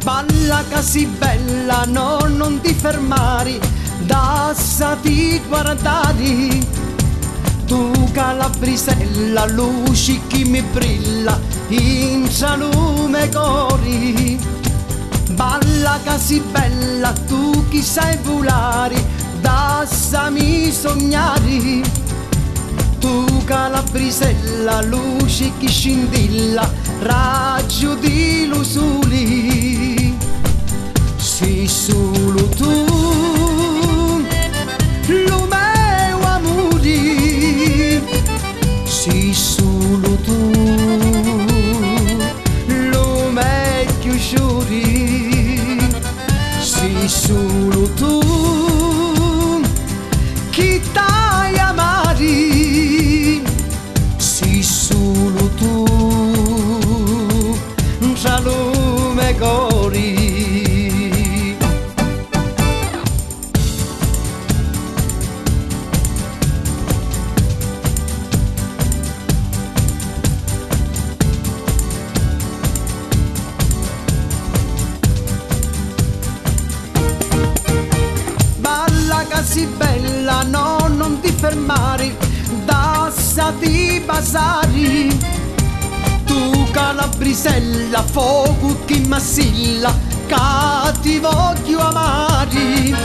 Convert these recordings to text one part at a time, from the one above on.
Balla che sei bella, no, non ti fermare, dassati guardare. Tu calabrisella, luci che mi brilla, in lume cori. Balla che sei bella, tu chi sai volare, dassami sognare. Tu calabrisella, luci che scintilla, raggio di lusuli. Sei solo tu, lo mio amore. Sei solo tu, lo mio giuri. Sei solo tu, chi t'hai amati. Sei solo tu, tra lume cori. Sei bella, no, non ti fermare, dassati basari. Tu calabrisella, fuoco che m'assilla, che ti voglio amare.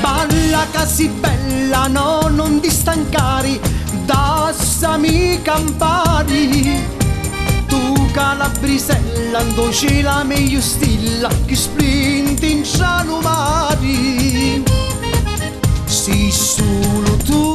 Balla che sei bella, no, non ti stancare, dassami campari. Tu calabrisella, andoci la meglio stilla, che splinti in cielo mari. Sei solo tu,